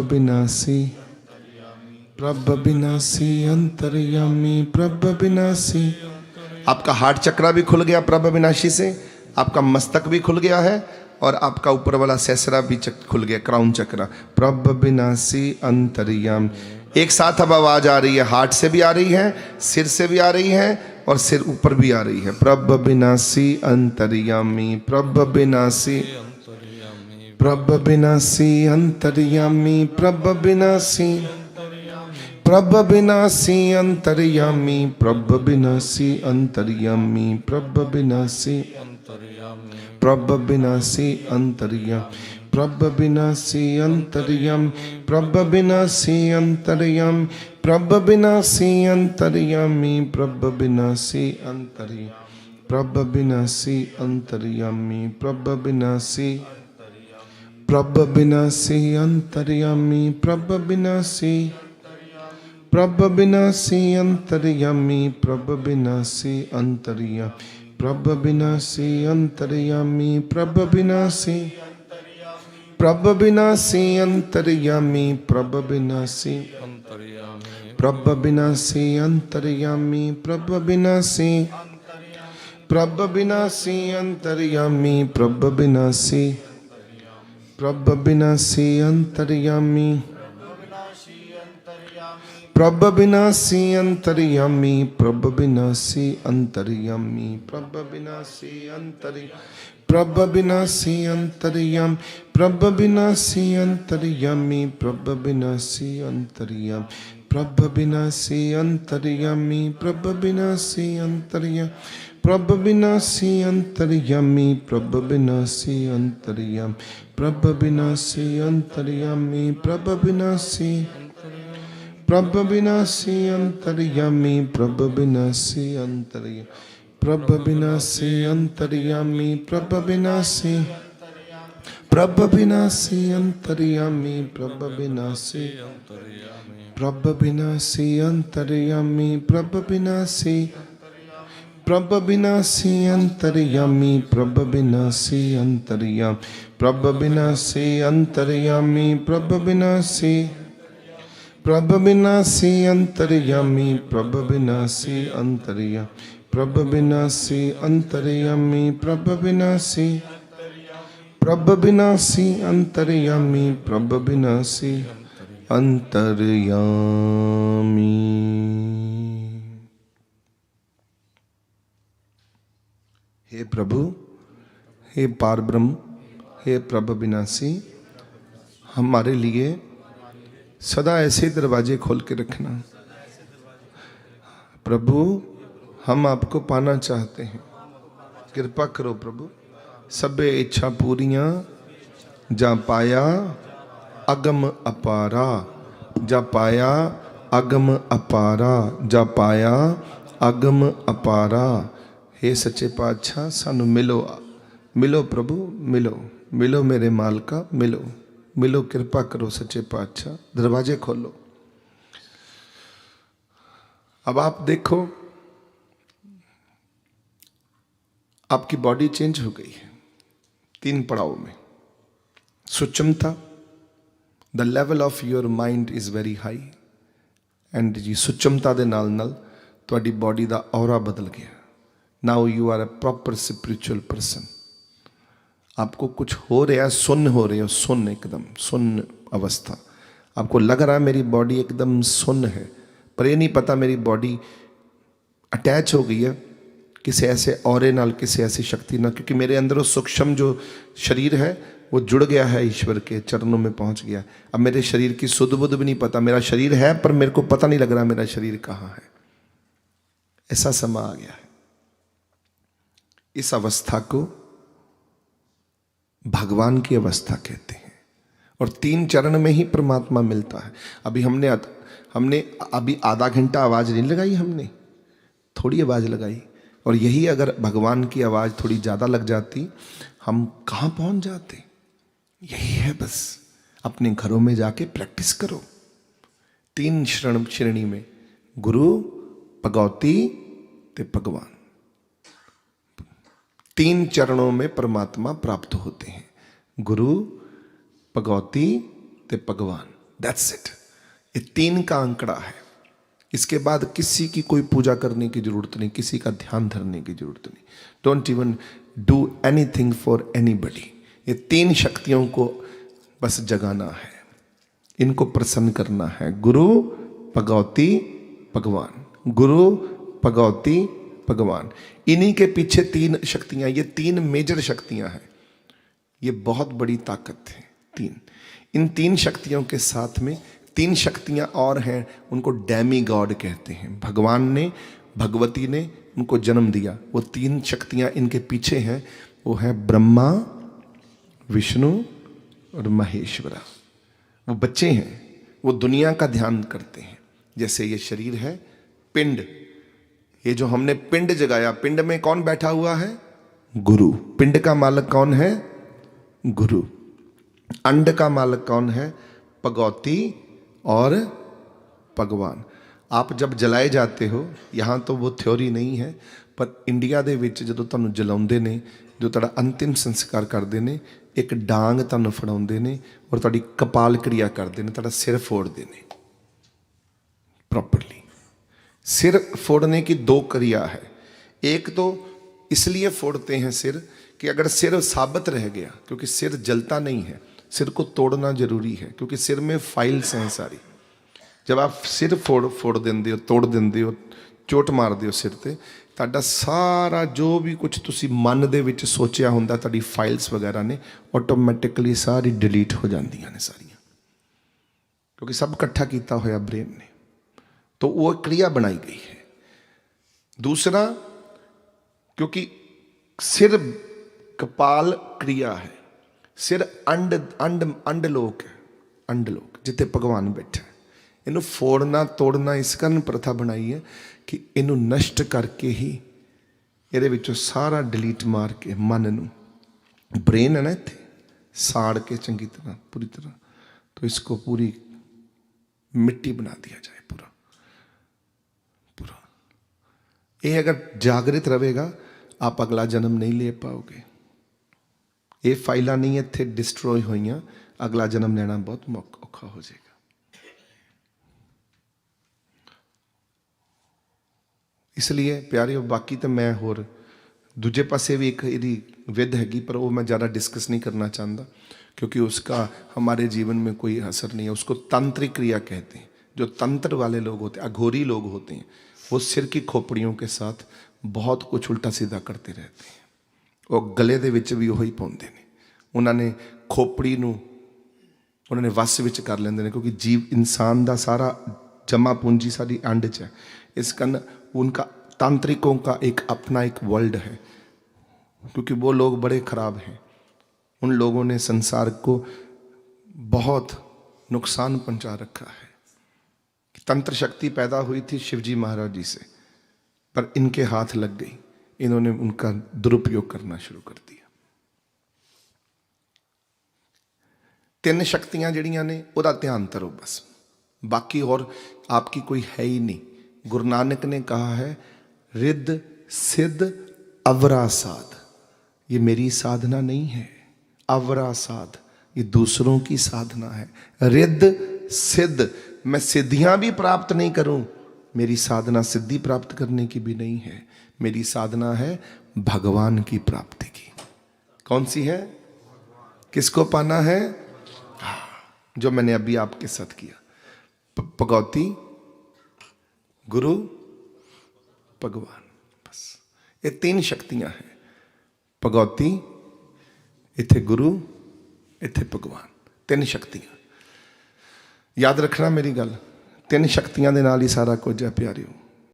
विनाशी प्रभ विनाशी अंतर्यामी प्रभ विनाशी। आपका हार्ट चक्रा भी खुल गया प्रभ विनाशी से, आपका मस्तक भी खुल गया है और आपका ऊपर वाला सैसरा भी खुल गया, क्राउन चक्रा। प्रभ विनाशी अंतर्यामी। एक साथ अब आवाज आ रही है, हार्ट से भी आ रही है, सिर से भी आ रही है और सिर ऊपर भी आ रही है। प्रभ विनाशी अंतर्यामी प्रभ विनाशी प्रभ विनाशी अंतर्यामी प्रभ विनाशी प्रभ विनाशी अंतर्यामी प्रभ विनाशी अंतर्यामी प्रभ विनाशी प्रभ विनाशी अंतर्यामी प्रभ विनाशी अंतर्यामी प्रभ विनाशी अंतर्यामी प्रभ विनाशी अंतर्यामी प्रभ विनाशी अंतर्यामी प्रभ विनाशी अंतर्यामी प्रभ विनाशी प्रभ विनाशी अंतर्यामी प्रभ विनाशी प्रभ विनाशी अंतर्यामी प्रभ विनाशी अंतर्यामी प्रभ विनाशी अंतर्यामी प्रभ विनाशी प्रभ विनाशी अंतर्यामी प्रभ विनाशी प्रभ विनाशी अंतर्यामी प्रभ विनाशी प्रभ विनाशी अंतर्यामी प्रभ विनाशी प्रभ विनाशी अंतर्यामी प्रभ विनाशी अंतर्यामी प्रभ विनाशी अंतर्यामी प्रभ विनाशी अंतर्यामी प्रभ विनाशी अंतर्यामी प्रभ विनाशी अंतर्यामी प्रभ विनाशी अंतर्यामी प्रभ विनाशी अंतर्यामी प्रभ विनाशी अंतर्यामी प्रभ विनाशी अंतर्यामी प्रभ विनाशी अंतर्यामी प्रभ विनाशी अंतर्यामी प्रभ विनाशी प्रभ विनाशी अंतर्यामी प्रभ विनाशी अंतर्यामी प्रभ विनाशी अंतर्यामी प्रभ विनाशी प्रभ विनाशी अंतर्यामी प्रभ विनाशी प्रभ विनाशी अंतर्यामी प्रभ विनाशी प्रभ विनाशी अंतर्यामी प्रभ विनाशी अंतर्यामी प्रभ विनाशी अंतर्यामी प्रभ विनाशी प्रभ विनाशी अंतर्यामी प्रभ विनाशी अंतर्यामी प्रभ विनाशी अंतर्यामी प्रभ विनाशी प्रभ विनाशी अंतर्यामी प्रभ विनाशी अंतर्यामी। हे प्रभु, हे पार ब्रह्म, हे प्रभ विनाशी, हमारे लिए सदा ऐसे दरवाजे खोल के रखना। प्रभु, हम आपको पाना चाहते हैं, कृपा करो प्रभु। सबे इच्छा पूरियां जा पाया अगम अपारा, जा पाया अगम अपारा, जा पाया अगम अपारा। हे सच्चे पातशाह, सानू मिलो, मिलो प्रभु, मिलो, मिलो मेरे मालका, मिलो, मिलो, कृपा करो सच्चे पातशाह, दरवाजे खोलो। अब आप देखो, आपकी बॉडी चेंज हो गई है 3 पड़ाव में। सुचमता, the level of your mind is very high and जी सुचमता दे नाल नाल तुहाडी बॉडी दा ऑरा बदल गया। Now you are a proper spiritual person. आपको कुछ हो रहा है, सुन्न हो रहे हो, सुन्न, एकदम सुन्न अवस्था। आपको लग रहा है मेरी बॉडी एकदम सुन्न है, पर ये नहीं पता मेरी बॉडी अटैच हो गई है किसी ऐसे औरे नाल, किसी ऐसी शक्ति ना, क्योंकि मेरे अंदर वो सूक्ष्म जो शरीर है वो जुड़ गया है, ईश्वर के चरणों में पहुंच गया। अब मेरे शरीर की सुध बुध भी नहीं पता, मेरा शरीर है पर मेरे को पता नहीं लग रहा मेरा शरीर कहाँ है। ऐसा समय आ गया है। इस अवस्था को भगवान की अवस्था कहते हैं और 3 चरण में ही परमात्मा मिलता है। अभी हमने अभी आधा घंटा आवाज नहीं लगाई, हमने थोड़ी आवाज लगाई, और यही अगर भगवान की आवाज थोड़ी ज्यादा लग जाती, हम कहां पहुंच जाते। यही है बस, अपने घरों में जाके प्रैक्टिस करो। 3 श्रेणी में, गुरु, भगवती ते भगवान। 3 चरणों में परमात्मा प्राप्त होते हैं, गुरु, भगवती ते भगवान। That's it. ये 3 का अंकड़ा है। इसके बाद किसी की कोई पूजा करने की जरूरत नहीं, किसी का ध्यान धरने की जरूरत नहीं। Don't even do anything for anybody. ये 3 शक्तियों को बस जगाना है, इनको प्रसन्न करना है। गुरु भगवती भगवान, गुरु भगवती भगवान। इन्हीं के पीछे 3 शक्तियां, ये 3 मेजर शक्तियां हैं। ये बहुत बड़ी ताकत है 3। इन 3 शक्तियों के साथ में 3 शक्तियां और हैं, उनको डेमी गॉड कहते हैं। भगवान ने, भगवती ने उनको जन्म दिया। वो 3 शक्तियां इनके पीछे हैं, वो है ब्रह्मा, विष्णु और महेश्वरा। वो बच्चे हैं, वो दुनिया का ध्यान करते हैं। जैसे ये शरीर है, पिंड, ये जो हमने पिंड जगाया, पिंड में कौन बैठा हुआ है? गुरु। पिंड का मालिक कौन है? गुरु। अंड का मालिक कौन है? भगवती और भगवान। आप जब जलाए जाते हो, यहाँ तो वो थ्योरी नहीं है, पर इंडिया ਦੇ ਵਿੱਚ ਜਦੋਂ ਤੁਹਾਨੂੰ ਜਲਾਉਂਦੇ ਨੇ, ਜੋ ਤੁਹਾਡਾ ਅੰਤਿਮ ਸੰਸਕਾਰ ਕਰਦੇ ਨੇ, ਇੱਕ ਡਾਂਗ ਤੁਹਾਨੂੰ ਫੜਾਉਂਦੇ ਨੇ ਔਰ ਤੁਹਾਡੀ ਕਪਾਲ ਕਿਰਿਆ ਕਰਦੇ ਨੇ, ਤੁਹਾਡਾ ਸਿਰ ਫੋੜਦੇ ਨੇ प्रॉपरली। सिर फोड़ने की 2 क्रिया है। एक तो इसलिए फोड़ते हैं सिर कि अगर सिर साबित रह गया, क्योंकि सिर जलता नहीं है, सिर को तोड़ना जरूरी है, क्योंकि सिर में फाइल्स हैं सारी। जब आप सिर फोड़ देंगे हो, तोड़ देंगे हो, चोट मार दे हो सिर ते, ਤੁਹਾਡਾ ਸਾਰਾ ਜੋ ਵੀ ਕੁਝ ਤੁਸੀਂ ਮਨ ਦੇ ਵਿੱਚ ਸੋਚਿਆ ਹੁੰਦਾ, ਤੁਹਾਡੀ ਫਾਈਲਸ ਵਗੈਰਾ ਨੇ ਆਟੋਮੈਟਿਕਲੀ ਸਾਰੀ ਡਿਲੀਟ ਹੋ ਜਾਂਦੀਆਂ ਨੇ ਸਾਰੀਆਂ, क्योंकि सब इकट्ठा किया होया ब्रेन ने। तो वो क्रिया बनाई गई है। दूसरा, क्योंकि सिर कपाल क्रिया है, सिर अंडलोक है, अंडलोक जिथे भगवान बैठा है। इनू फोड़ना तोड़ना इस कारण प्रथा बनाई है कि इनू नष्ट करके ही ये विचों सारा डिलीट मार के मन नू, ब्रेन है ना इत्थे, साड़ के चंगी तरह पूरी तरह, तो इसको पूरी मिट्टी बना दिया जाए पूरा पूरा। ये अगर जागृत रहेगा, आप अगला जन्म नहीं ले पाओगे। ये फाइलां नहीं इत्थे डिस्ट्रॉय होइयां, अगला जन्म लेना बहुत औखा हो जाएगा। इसलिए प्यारे, बाकी तो मैं होर दूजे पासे भी एक यदि विध हैगी, पर वो मैं ज़्यादा डिस्कस नहीं करना चाहता, क्योंकि उसका हमारे जीवन में कोई असर नहीं है। उसको तांत्रिक क्रिया कहते हैं। जो तंत्र वाले लोग होते हैं, अघोरी लोग होते हैं, वो सिर की खोपड़ियों के साथ बहुत कुछ उल्टा सीधा करते रहते हैं। वो गले दे विच भी वही पाउंदे ने, उन्होंने खोपड़ी नूं उन्होंने वस विच कर लेंदे ने, क्योंकि जीव इंसान का सारा जमा पूंजी सारी अंड च है। इस कारण उनका तांत्रिकों का एक अपना एक वर्ल्ड है, क्योंकि वो लोग बड़े खराब हैं। उन लोगों ने संसार को बहुत नुकसान पहुंचा रखा है। तंत्र शक्ति पैदा हुई थी शिवजी महाराज जी से, पर इनके हाथ लग गई, इन्होंने उनका दुरुपयोग करना शुरू कर दिया। 3 शक्तियां जड़ियां ने, उहदा ध्यान करो बस, बाकी और आपकी कोई है ही नहीं। गुरु नानक ने कहा है, रिद्ध सिद्ध अवरा साध। ये मेरी साधना नहीं है, अवरा साध ये दूसरों की साधना है। रिद्ध सिद्ध, मैं सिद्धियां भी प्राप्त नहीं करूं, मेरी साधना सिद्धि प्राप्त करने की भी नहीं है। मेरी साधना है भगवान की प्राप्ति की। कौन सी है? किसको पाना है? जो मैंने अभी आपके साथ किया, भगवती, गुरु, भगवान। बस ये 3 शक्तियां हैं। भगवती, इत्थे गुरु, इत्थे भगवान। 3 शक्तियां। याद रखना मेरी गल, 3 शक्तियां दे नाल ही सारा कुछ है प्यारिओ।